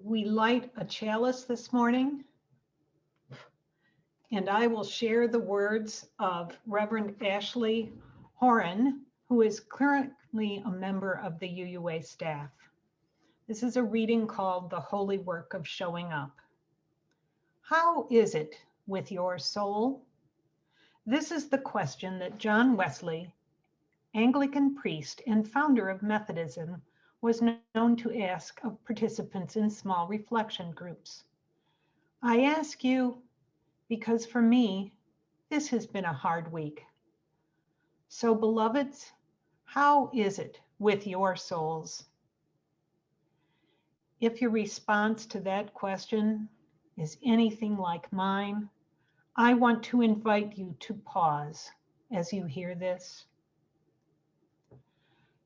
We light a chalice this morning, and I will share the words of Reverend Ashley Horan, who is currently a member of the UUA staff. This is a reading called The Holy Work of Showing Up. How is it with your soul? This is the question that John Wesley, Anglican priest and founder of Methodism, was known to ask of participants in small reflection groups. I ask you because for me, this has been a hard week. So, beloveds, how is it with your souls? If your response to that question is anything like mine, I want to invite you to pause as you hear this.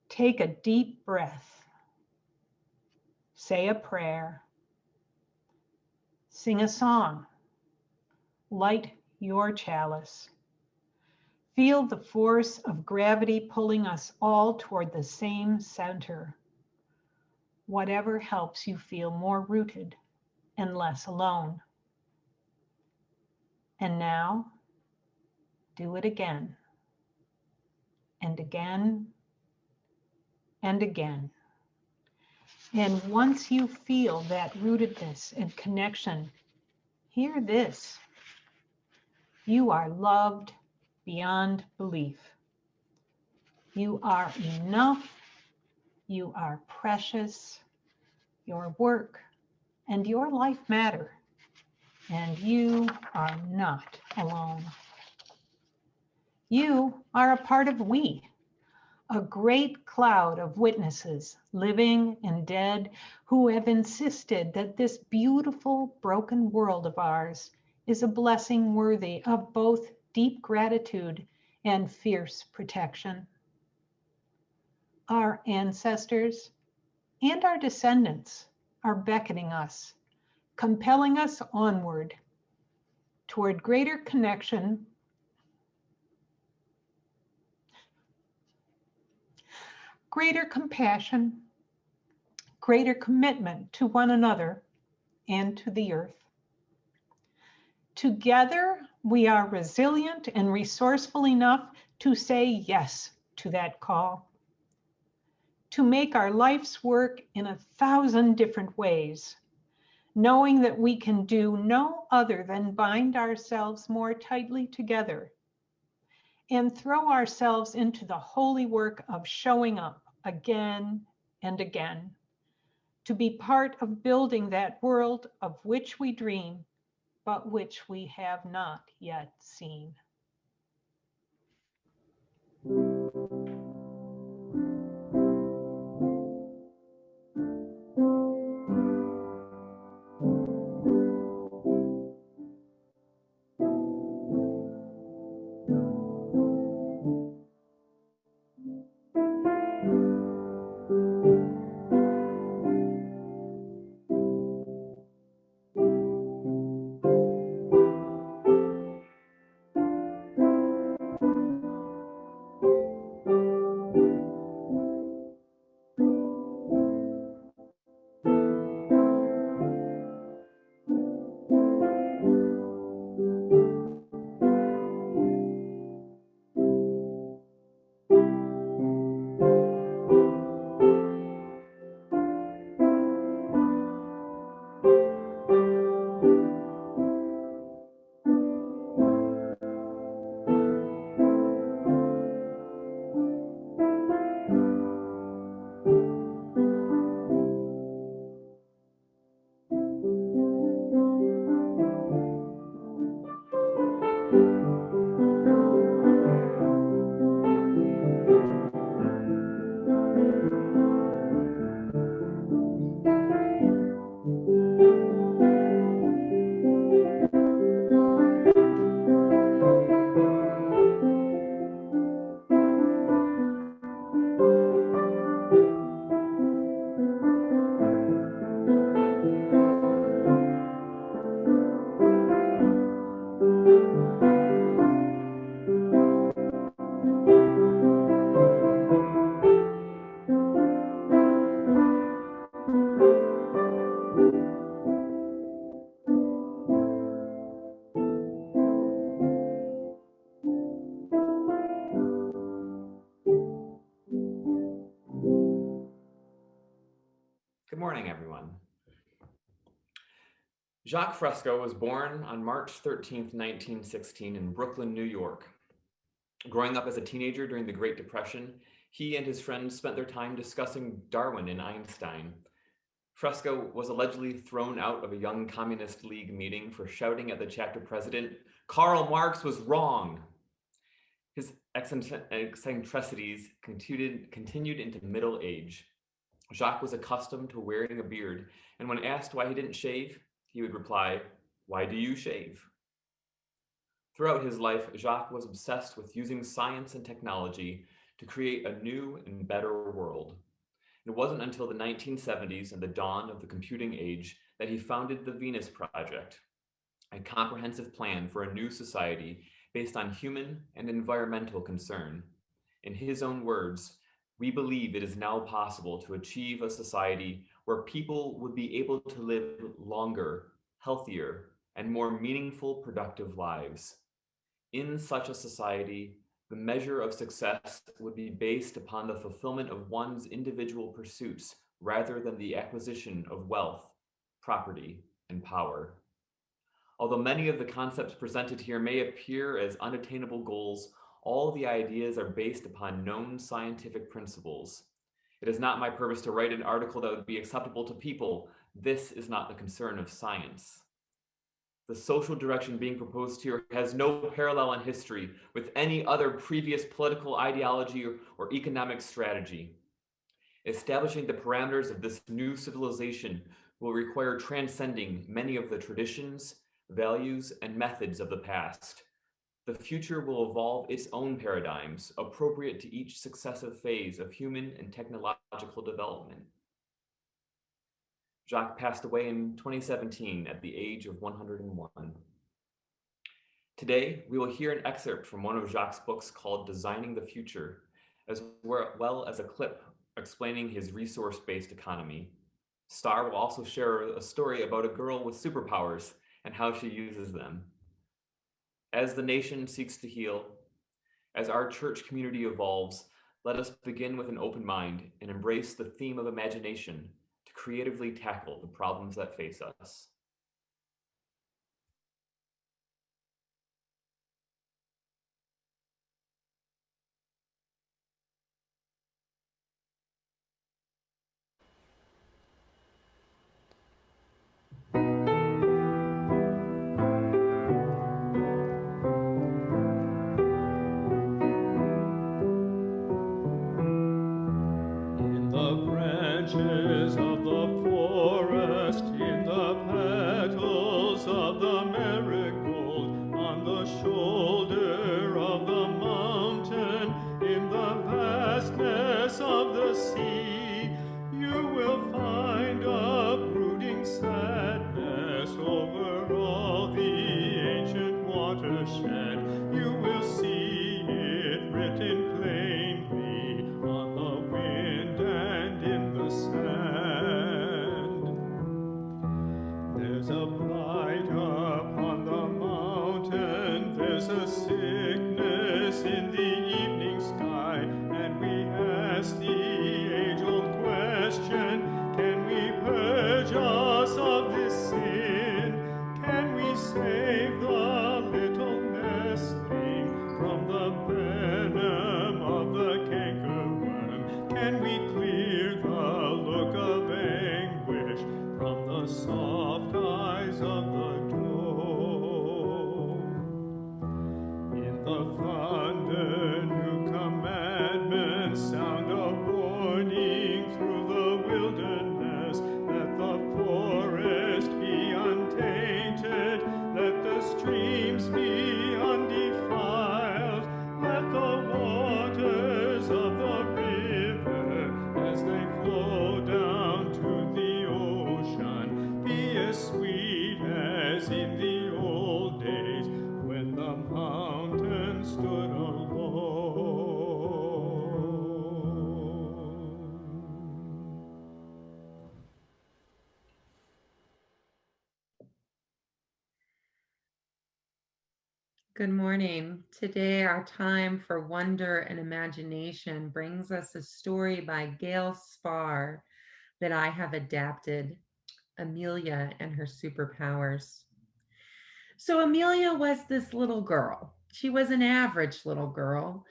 Take a deep breath. Say a prayer. Sing a song. Light your chalice. Feel the force of gravity pulling us all toward the same center. Whatever helps you feel more rooted and less alone. And now, do it again, and again, and again. And once you feel that rootedness and connection, hear this. You are loved beyond belief. You are enough. You are precious. Your work and your life matter. And you are not alone. You are a part of we, a great cloud of witnesses, living and dead, who have insisted that this beautiful, broken world of ours is a blessing worthy of both deep gratitude and fierce protection. Our ancestors and our descendants are beckoning us, compelling us onward toward greater connection, greater compassion, greater commitment to one another and to the earth. Together, we are resilient and resourceful enough to say yes to that call, to make our life's work in 1,000 different ways, knowing that we can do no other than bind ourselves more tightly together and throw ourselves into the holy work of showing up again and again, to be part of building that world of which we dream, but which we have not yet seen. Good morning, everyone. Jacques Fresco was born on March 13th, 1916 in Brooklyn, New York. Growing up as a teenager during the Great Depression, he and his friends spent their time discussing Darwin and Einstein. Fresco was allegedly thrown out of a Young Communist League meeting for shouting at the chapter president, "Karl Marx was wrong." His eccentricities continued into middle age. Jacques was accustomed to wearing a beard, and when asked why he didn't shave, he would reply, "Why do you shave?" Throughout his life, Jacques was obsessed with using science and technology to create a new and better world. It wasn't until the 1970s and the dawn of the computing age that he founded the Venus Project, a comprehensive plan for a new society based on human and environmental concern. In his own words, "We believe it is now possible to achieve a society where people would be able to live longer, healthier, and more meaningful, productive lives. In such a society, the measure of success would be based upon the fulfillment of one's individual pursuits rather than the acquisition of wealth, property, and power." Although many of the concepts presented here may appear as unattainable goals, all the ideas are based upon known scientific principles. It is not my purpose to write an article that would be acceptable to people. This is not the concern of science. The social direction being proposed here has no parallel in history with any other previous political ideology or economic strategy. Establishing the parameters of this new civilization will require transcending many of the traditions, values, and methods of the past. The future will evolve its own paradigms, appropriate to each successive phase of human and technological development. Jacques passed away in 2017 at the age of 101. Today, we will hear an excerpt from one of Jacques' books called Designing the Future, as well as a clip explaining his resource-based economy. Star will also share a story about a girl with superpowers and how she uses them. As the nation seeks to heal, as our church community evolves, let us begin with an open mind and embrace the theme of imagination to creatively tackle the problems that face us. In the branches of the forest, in the petals of the marigold, on the shoulder of the mountain, in the vastness of the sea, you will find a brooding sadness over all the ancient watershed. You will see it written plainly on the wind and in the sand. There's a blight upon the mountain, there's a sickness in the evening sky, and we ask the age-old question, can we purge us of this sin? Can we save the little nestling from the venom of the cankerworm? Can we clear the look of anguish from the soft eyes of the doe? In the thunder, new commandments sound a warning through the wilderness. Let the forest be untainted, let the streams be undefiled, let the waters of the river, as they flow down to the ocean, be as sweet as in the old days when the mountain stood alone. Good morning. Today, our time for wonder and imagination brings us a story by Gail Spar that I have adapted, Amelia and Her Superpowers. So Amelia was this little girl. She was an average little girl,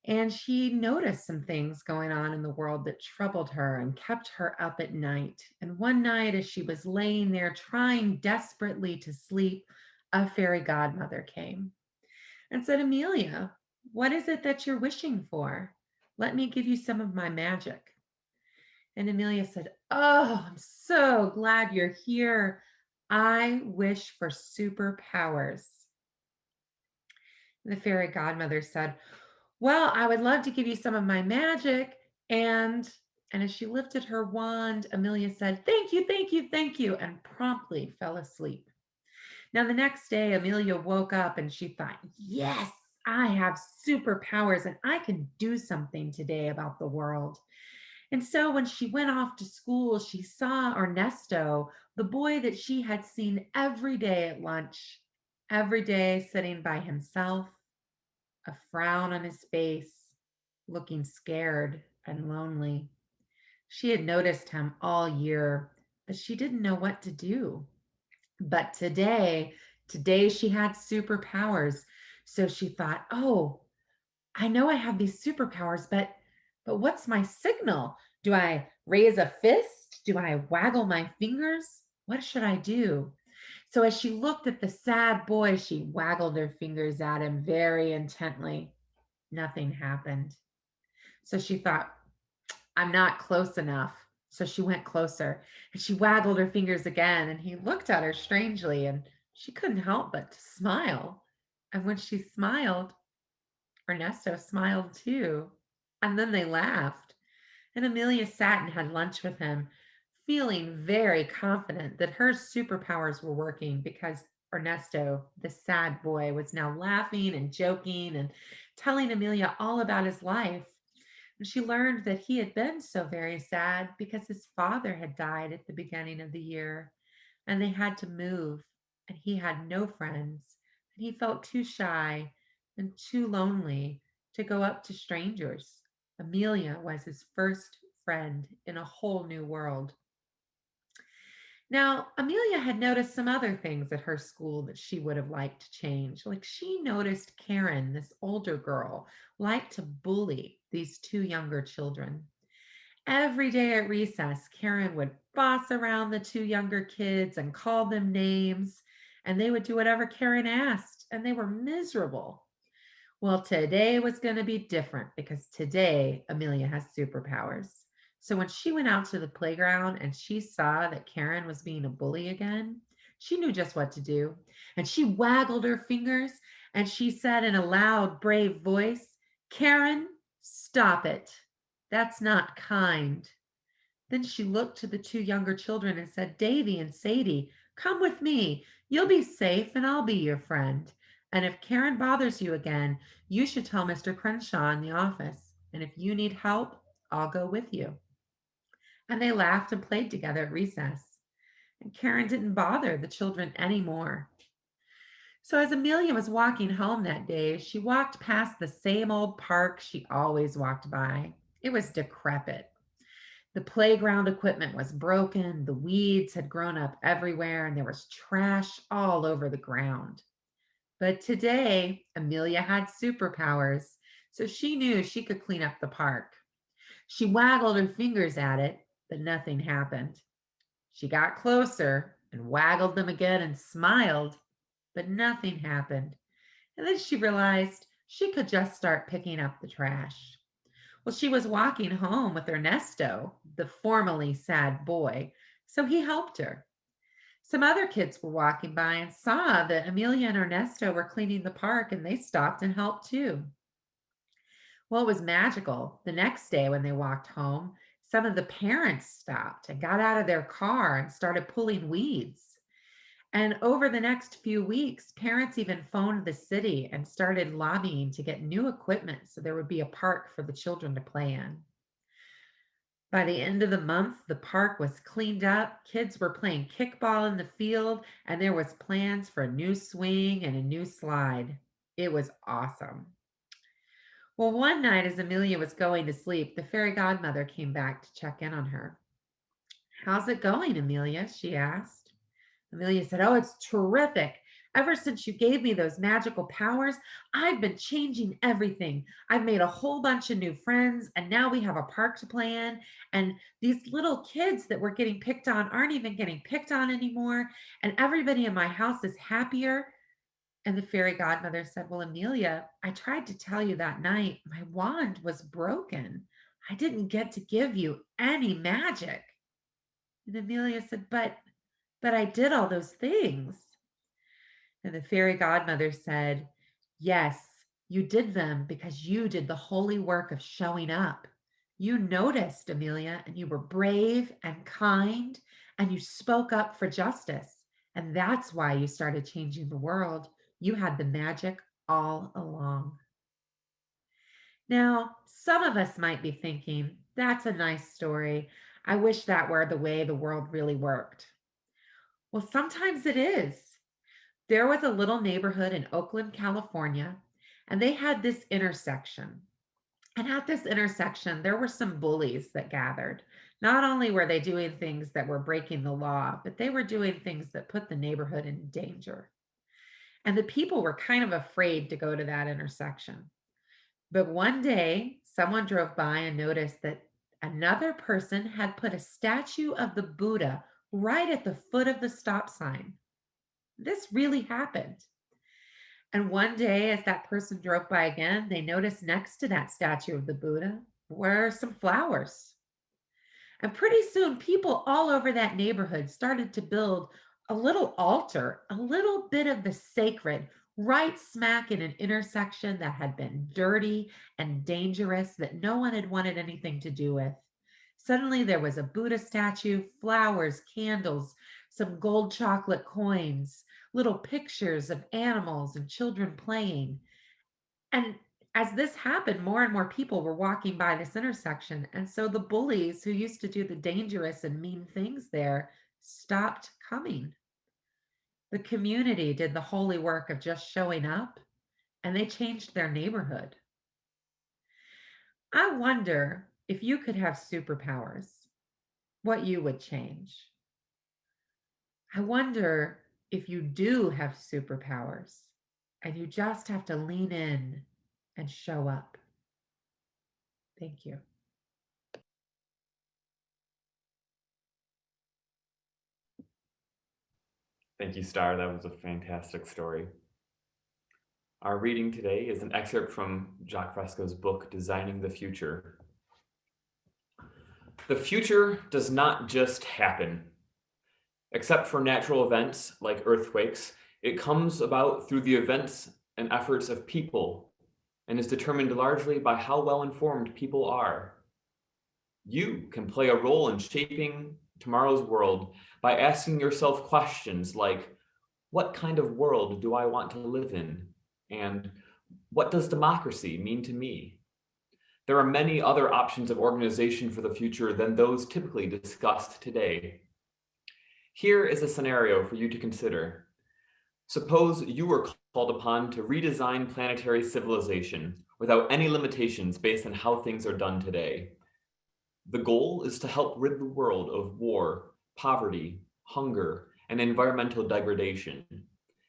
and she noticed some things going on in the world that troubled her and kept her up at night. And one night, as she was laying there trying desperately to sleep, a fairy godmother came and said, Amelia, what is it that you're wishing for? Let me give you some of my magic. And Amelia said, oh, I'm so glad you're here. I wish for superpowers. The fairy godmother said, well, I would love to give you some of my magic. And as she lifted her wand, Amelia said, thank you, thank you, thank you, and promptly fell asleep. Now, the next day, Amelia woke up and she thought, yes, I have superpowers and I can do something today about the world. And so when she went off to school, she saw Ernesto, the boy that she had seen every day at lunch, every day sitting by himself, a frown on his face, looking scared and lonely. She had noticed him all year, but she didn't know what to do. But today she had superpowers. So she thought, oh, I know I have these superpowers, but what's my signal? Do I raise a fist? Do I waggle my fingers? What should I do? So as she looked at the sad boy, she waggled her fingers at him very intently. Nothing happened. So she thought, I'm not close enough. So she went closer and she waggled her fingers again, and he looked at her strangely and she couldn't help but to smile. And when she smiled, Ernesto smiled too. And then they laughed. And Amelia sat and had lunch with him, feeling very confident that her superpowers were working because Ernesto, the sad boy, was now laughing and joking and telling Amelia all about his life. And she learned that he had been so very sad because his father had died at the beginning of the year and they had to move, and he had no friends and he felt too shy and too lonely to go up to strangers. Amelia was his first friend in a whole new world. Now, Amelia had noticed some other things at her school that she would have liked to change. Like she noticed Karen, this older girl, liked to bully these two younger children. Every day at recess, Karen would boss around the two younger kids and call them names, and they would do whatever Karen asked, and they were miserable. Well, today was going to be different because today Amelia has superpowers. So when she went out to the playground and she saw that Karen was being a bully again, she knew just what to do. And she waggled her fingers and she said in a loud, brave voice, "Karen, stop it. That's not kind." Then she looked to the two younger children and said, "Davy and Sadie, come with me. You'll be safe and I'll be your friend. And if Karen bothers you again, you should tell Mr. Crenshaw in the office. And if you need help, I'll go with you." And they laughed and played together at recess. And Karen didn't bother the children anymore. So as Amelia was walking home that day, she walked past the same old park she always walked by. It was decrepit. The playground equipment was broken, the weeds had grown up everywhere, and there was trash all over the ground. But today, Amelia had superpowers, so she knew she could clean up the park. She waggled her fingers at it, but nothing happened. She got closer and waggled them again and smiled, but nothing happened. And then she realized she could just start picking up the trash. Well, she was walking home with Ernesto, the formerly sad boy, so he helped her. Some other kids were walking by and saw that Amelia and Ernesto were cleaning the park and they stopped and helped too. Well, it was magical. The next day when they walked home, some of the parents stopped and got out of their car and started pulling weeds. And over the next few weeks, parents even phoned the city and started lobbying to get new equipment so there would be a park for the children to play in. By the end of the month, the park was cleaned up, kids were playing kickball in the field, and there was plans for a new swing and a new slide. It was awesome. Well, one night as Amelia was going to sleep, the fairy godmother came back to check in on her. "How's it going, Amelia?" she asked. Amelia said, "Oh, it's terrific. Ever since you gave me those magical powers, I've been changing everything. I've made a whole bunch of new friends, and now we have a park to play in. And these little kids that were getting picked on aren't even getting picked on anymore. And everybody in my house is happier." And the fairy godmother said, "Well, Amelia, I tried to tell you that night my wand was broken. I didn't get to give you any magic." And Amelia said, but I did all those things." And the fairy godmother said, "Yes, you did them because you did the holy work of showing up. You noticed, Amelia, and you were brave and kind, and you spoke up for justice. And that's why you started changing the world. You had the magic all along." Now, some of us might be thinking, that's a nice story. I wish that were the way the world really worked. Well, sometimes it is. There was a little neighborhood in Oakland, California, and they had this intersection. And at this intersection, there were some bullies that gathered. Not only were they doing things that were breaking the law, but they were doing things that put the neighborhood in danger. And the people were kind of afraid to go to that intersection. But one day, someone drove by and noticed that another person had put a statue of the Buddha right at the foot of the stop sign. This really happened. And one day, as that person drove by again, they noticed next to that statue of the Buddha were some flowers. And pretty soon, people all over that neighborhood started to build a little altar, a little bit of the sacred, right smack in an intersection that had been dirty and dangerous, that no one had wanted anything to do with. Suddenly, there was a Buddha statue, flowers, candles, some gold chocolate coins, little pictures of animals and children playing. And as this happened, more and more people were walking by this intersection. And so the bullies who used to do the dangerous and mean things there stopped coming. The community did the holy work of just showing up, and they changed their neighborhood. I wonder if you could have superpowers, what you would change. I wonder if you do have superpowers and you just have to lean in and show up. Thank you. Thank you, Star. That was a fantastic story. Our reading today is an excerpt from Jacques Fresco's book, Designing the Future. The future does not just happen. Except for natural events like earthquakes, it comes about through the events and efforts of people and is determined largely by how well informed people are. You can play a role in shaping tomorrow's world by asking yourself questions like, what kind of world do I want to live in? And what does democracy mean to me? There are many other options of organization for the future than those typically discussed today. Here is a scenario for you to consider. Suppose you were called upon to redesign planetary civilization without any limitations based on how things are done today. The goal is to help rid the world of war, poverty, hunger, and environmental degradation,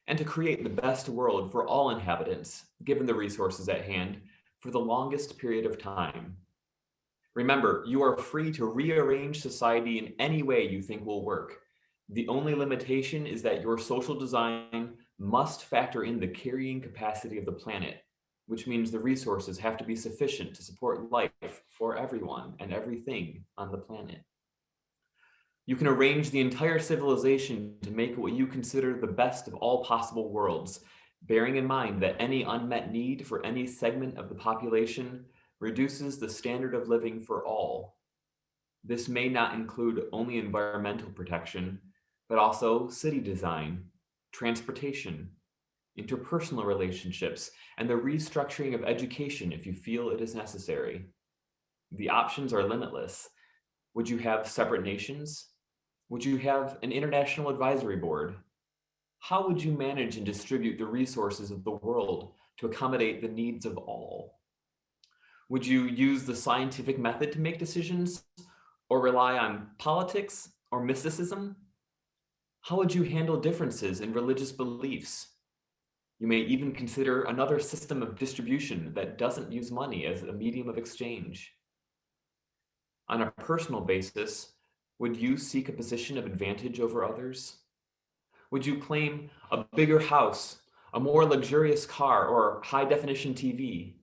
and to create the best world for all inhabitants, given the resources at hand, for the longest period of time. Remember, you are free to rearrange society in any way you think will work. The only limitation is that your social design must factor in the carrying capacity of the planet, which means the resources have to be sufficient to support life for everyone and everything on the planet. You can arrange the entire civilization to make what you consider the best of all possible worlds, bearing in mind that any unmet need for any segment of the population reduces the standard of living for all. This may not include only environmental protection, but also city design, transportation, interpersonal relationships, and the restructuring of education if you feel it is necessary. The options are limitless. Would you have separate nations? Would you have an international advisory board? How would you manage and distribute the resources of the world to accommodate the needs of all? Would you use the scientific method to make decisions, or rely on politics or mysticism? How would you handle differences in religious beliefs? You may even consider another system of distribution that doesn't use money as a medium of exchange. On a personal basis, would you seek a position of advantage over others? Would you claim a bigger house, a more luxurious car, or high-definition TV?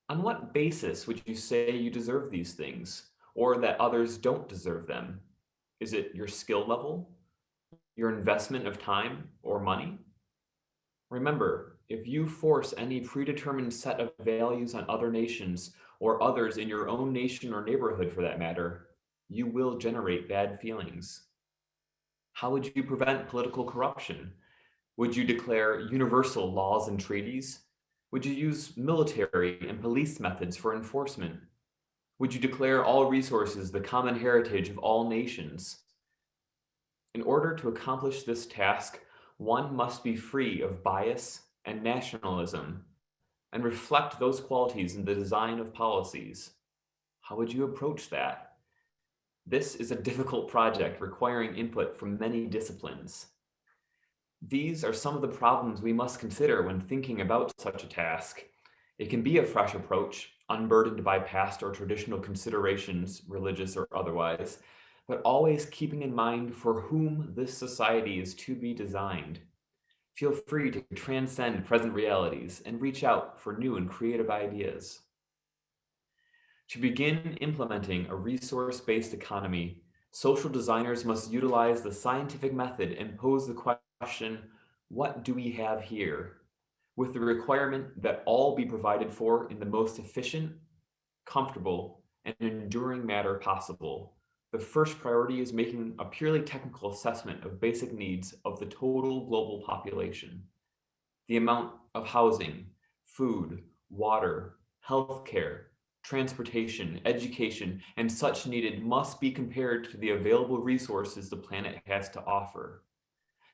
On what basis would you say you deserve these things, or that others don't deserve them? Is it your skill level, your investment of time or money? Remember, if you force any predetermined set of values on other nations or others in your own nation or neighborhood for that matter, you will generate bad feelings. How would you prevent political corruption? Would you declare universal laws and treaties? Would you use military and police methods for enforcement? Would you declare all resources the common heritage of all nations? In order to accomplish this task, one must be free of bias and nationalism and reflect those qualities in the design of policies. How would you approach that? This is a difficult project requiring input from many disciplines. These are some of the problems we must consider when thinking about such a task. It can be a fresh approach, unburdened by past or traditional considerations, religious or otherwise, but always keeping in mind for whom this society is to be designed. Feel free to transcend present realities and reach out for new and creative ideas. To begin implementing a resource-based economy, social designers must utilize the scientific method and pose the question, what do we have here? With the requirement that all be provided for in the most efficient, comfortable, and enduring manner possible. The first priority is making a purely technical assessment of basic needs of the total global population. The amount of housing, food, water, healthcare, transportation, education, and such needed must be compared to the available resources the planet has to offer.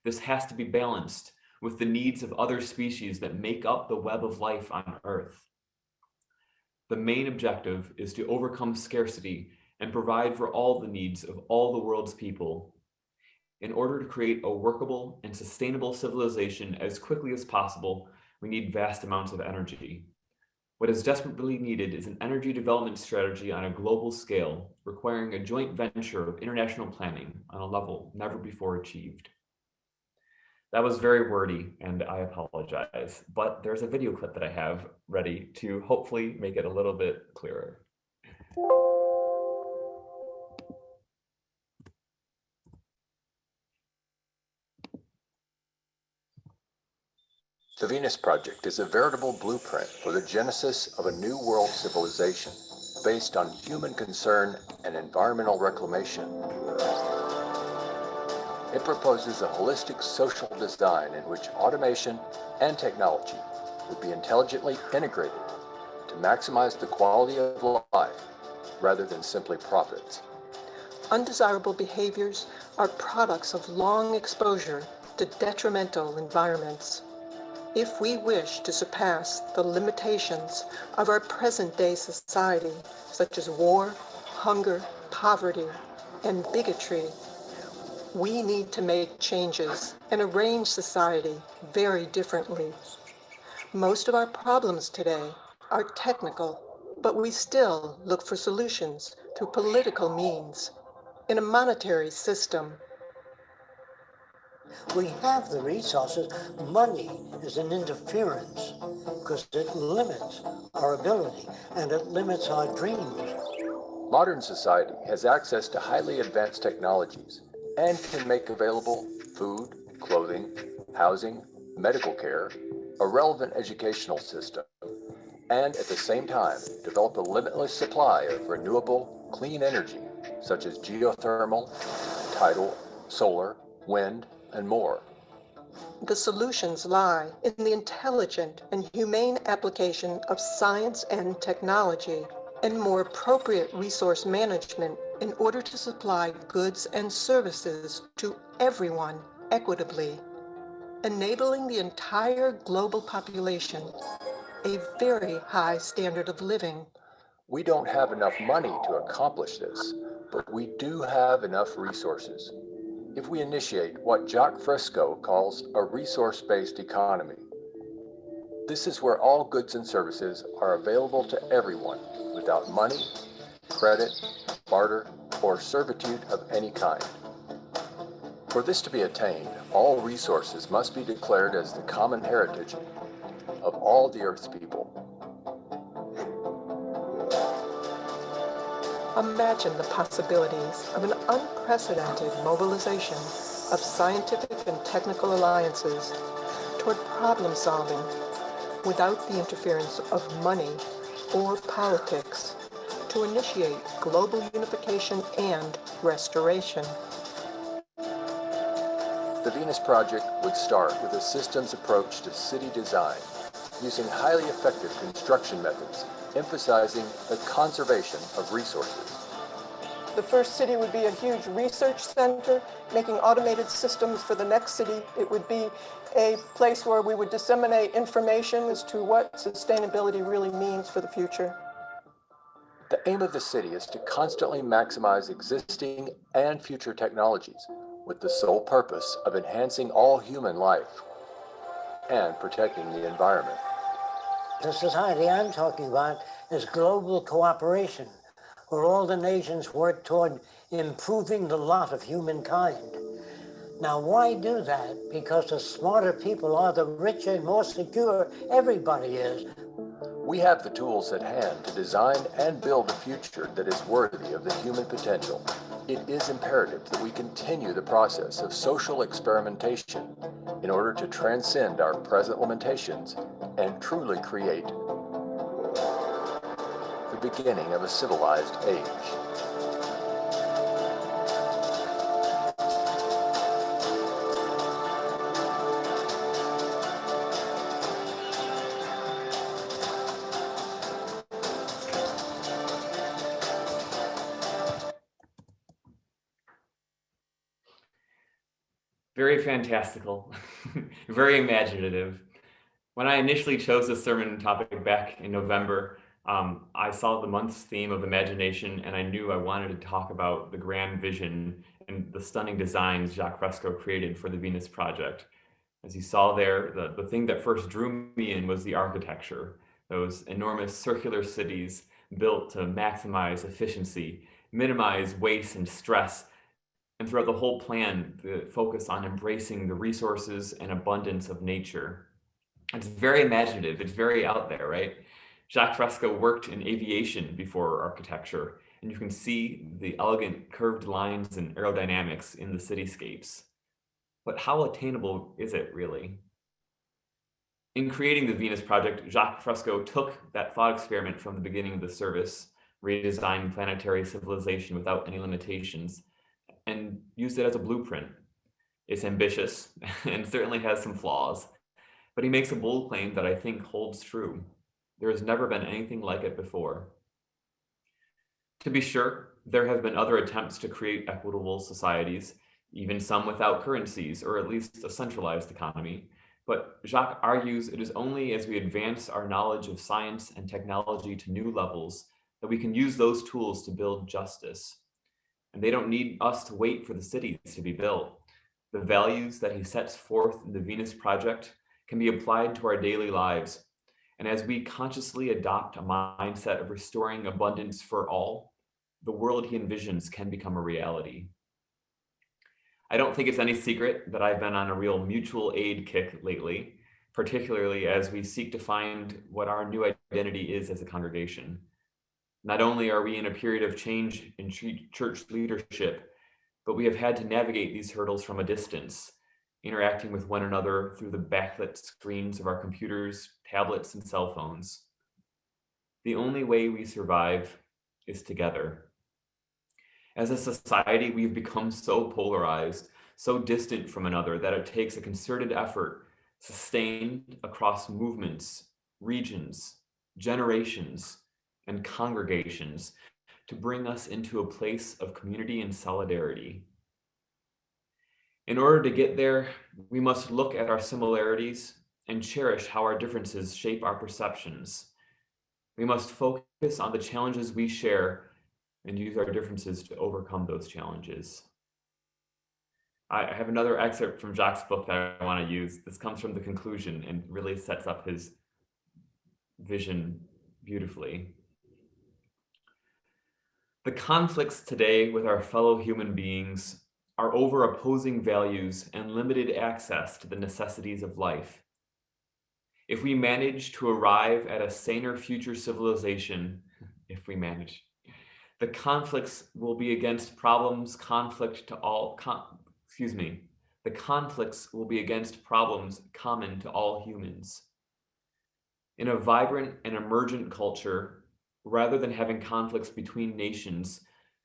This has to be balanced with the needs of other species that make up the web of life on Earth. The main objective is to overcome scarcity and provide for all the needs of all the world's people in order to create a workable and sustainable civilization as quickly as possible. We need vast amounts of energy. What is desperately needed is an energy development strategy on a global scale, requiring a joint venture of international planning on a level never before achieved. That was very wordy, and I apologize, but there's a video clip that I have ready to hopefully make it a little bit clearer. The Venus Project is a veritable blueprint for the genesis of a new world civilization based on human concern and environmental reclamation. It proposes a holistic social design in which automation and technology would be intelligently integrated to maximize the quality of life rather than simply profits. Undesirable behaviors are products of long exposure to detrimental environments. If we wish to surpass the limitations of our present-day society, such as war, hunger, poverty, and bigotry, we need to make changes and arrange society very differently. Most of our problems today are technical, but we still look for solutions through political means in a monetary system. We have the resources. Money is an interference because it limits our ability and it limits our dreams. Modern society has access to highly advanced technologies and can make available food, clothing, housing, medical care, a relevant educational system, and at the same time develop a limitless supply of renewable, clean energy, such as geothermal, tidal, solar, wind, and more. The solutions lie in the intelligent and humane application of science and technology and more appropriate resource management in order to supply goods and services to everyone equitably, enabling the entire global population a very high standard of living. We don't have enough money to accomplish this, but we do have enough resources. If we initiate what Jacques Fresco calls a resource-based economy, this is where all goods and services are available to everyone without money, credit, barter, or servitude of any kind. For this to be attained, all resources must be declared as the common heritage of all the Earth's people. Imagine the possibilities of an unprecedented mobilization of scientific and technical alliances toward problem solving without the interference of money or politics to initiate global unification and restoration. The Venus Project would start with a systems approach to city design, using highly effective construction methods, emphasizing the conservation of resources. The first city would be a huge research center, making automated systems for the next city. It would be a place where we would disseminate information as to what sustainability really means for the future. The aim of the city is to constantly maximize existing and future technologies with the sole purpose of enhancing all human life and protecting the environment. The society I'm talking about is global cooperation, where all the nations work toward improving the lot of humankind. Now, why do that? Because the smarter people are, the richer and more secure everybody is. We have the tools at hand to design and build a future that is worthy of the human potential. It is imperative that we continue the process of social experimentation in order to transcend our present limitations and truly create the beginning of a civilized age. Very fantastical, very imaginative. When I initially chose this sermon topic back in November, I saw the month's theme of imagination, and I knew I wanted to talk about the grand vision and the stunning designs Jacques Fresco created for the Venus Project. As you saw there, the thing that first drew me in was the architecture, those enormous circular cities built to maximize efficiency, minimize waste and stress, and throughout the whole plan, the focus on embracing the resources and abundance of nature. It's very imaginative, it's very out there, right? Jacques Fresco worked in aviation before architecture, and you can see the elegant curved lines and aerodynamics in the cityscapes. But how attainable is it really? In creating the Venus Project, Jacques Fresco took that thought experiment from the beginning of the service, redesigned planetary civilization without any limitations, and used it as a blueprint. It's ambitious and certainly has some flaws, but he makes a bold claim that I think holds true. There has never been anything like it before. To be sure, there have been other attempts to create equitable societies, even some without currencies, or at least a centralized economy. But Jacques argues it is only as we advance our knowledge of science and technology to new levels that we can use those tools to build justice. And they don't need us to wait for the cities to be built. The values that he sets forth in the Venus Project can be applied to our daily lives. And as we consciously adopt a mindset of restoring abundance for all, the world he envisions can become a reality. I don't think it's any secret that I've been on a real mutual aid kick lately, particularly as we seek to find what our new identity is as a congregation. Not only are we in a period of change in church leadership, but we have had to navigate these hurdles from a distance, interacting with one another through the backlit screens of our computers, tablets, and cell phones. The only way we survive is together. As a society, we've become so polarized, so distant from another that it takes a concerted effort sustained across movements, regions, generations, and congregations to bring us into a place of community and solidarity. In order to get there, we must look at our similarities and cherish how our differences shape our perceptions. We must focus on the challenges we share and use our differences to overcome those challenges. I have another excerpt from Jacques' book that I want to use. This comes from the conclusion and really sets up his vision beautifully. The conflicts today with our fellow human beings are over opposing values and limited access to the necessities of life. If we manage to arrive at a saner future civilization, the conflicts will be against problems the conflicts will be against problems common to all humans. In a vibrant and emergent culture, rather than having conflicts between nations,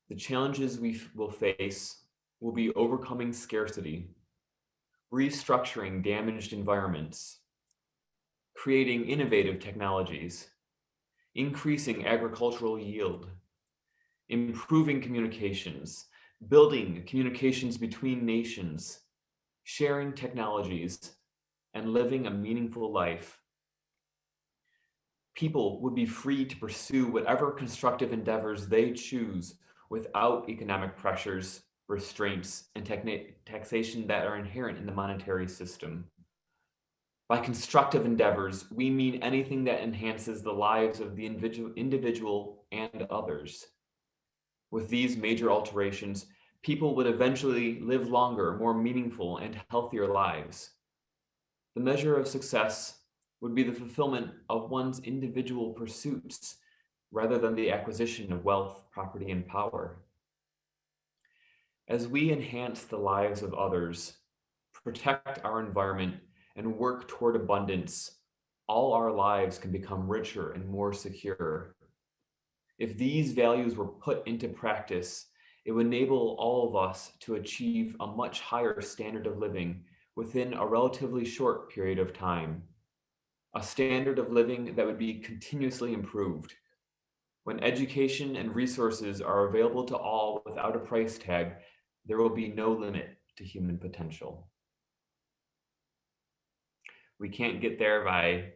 the challenges we will face will be overcoming scarcity, restructuring damaged environments, creating innovative technologies, increasing agricultural yield, improving communications, building communications between nations, sharing technologies, and living a meaningful life. People would be free to pursue whatever constructive endeavors they choose without economic pressures, restraints, and taxation that are inherent in the monetary system. By constructive endeavors, we mean anything that enhances the lives of the individual and others. With these major alterations, people would eventually live longer, more meaningful, and healthier lives. The measure of success would be the fulfillment of one's individual pursuits rather than the acquisition of wealth, property, and power. As we enhance the lives of others, protect our environment, and work toward abundance, all our lives can become richer and more secure. If these values were put into practice, it would enable all of us to achieve a much higher standard of living within a relatively short period of time. A standard of living that would be continuously improved. When education and resources are available to all without a price tag, there will be no limit to human potential. We can't get there by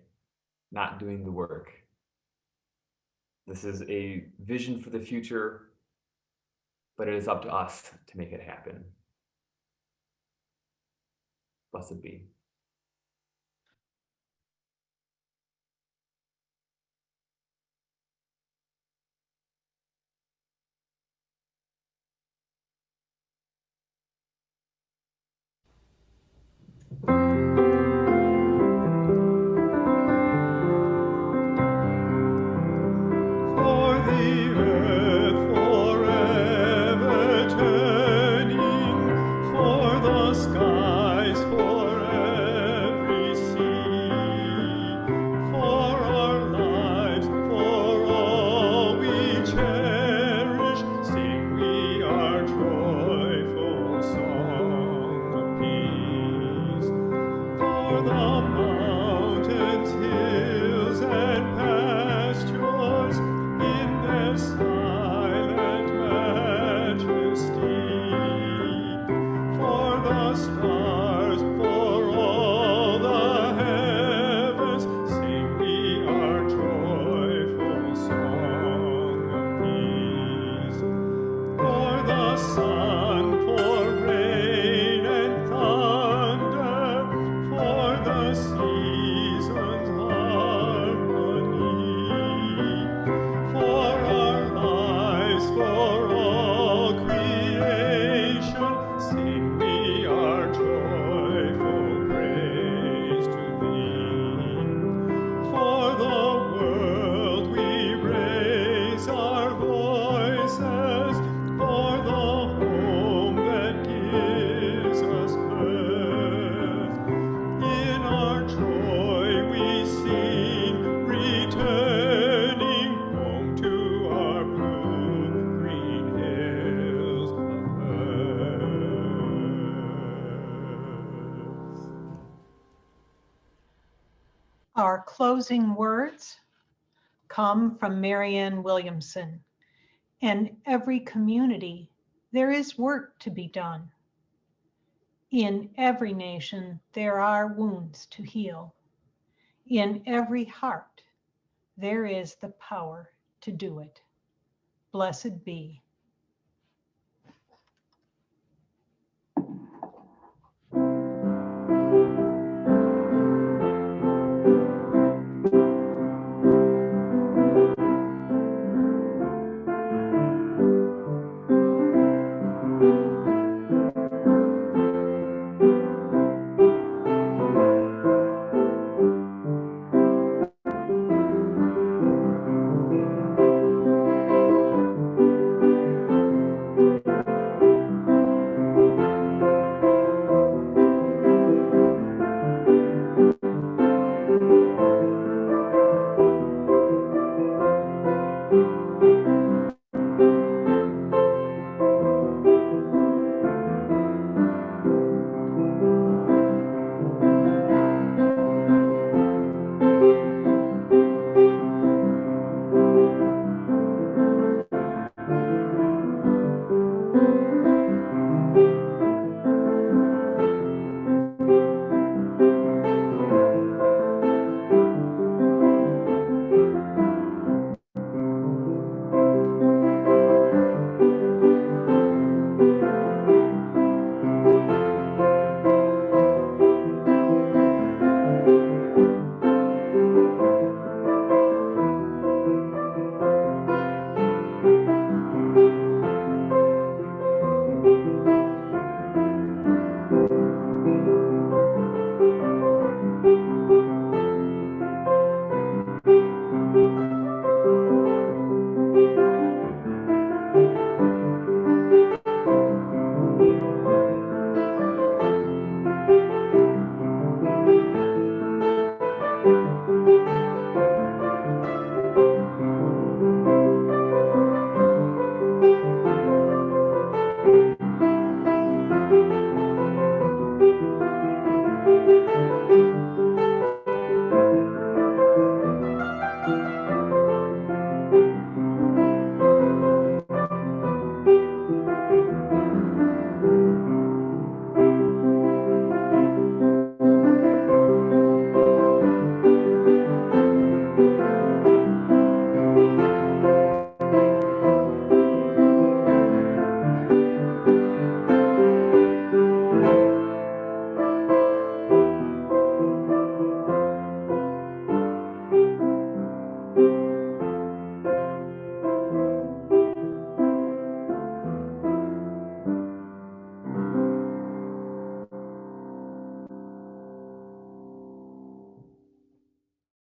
not doing the work. This is a vision for the future, but it is up to us to make it happen. Blessed be. For the earth forever turning, for the skies for every sea, for our lives, for all we cherish, sing we our joyful song of peace. For the mountains, hills, and pastures in their silent majesty, for the stars, for all the heavens, sing we our joyful song of peace. For the sun, for rain and thunder, for the seasons harmony, for our lives, for all creation, sing we our joyful praise to thee. For the world we raise our voices, for the home that gives us birth. In our joy we sing, returning home to our blue-green hills of earth. Our closing words come from Marianne Williamson. In every community, there is work to be done. In every nation, there are wounds to heal. In every heart, there is the power to do it. Blessed be.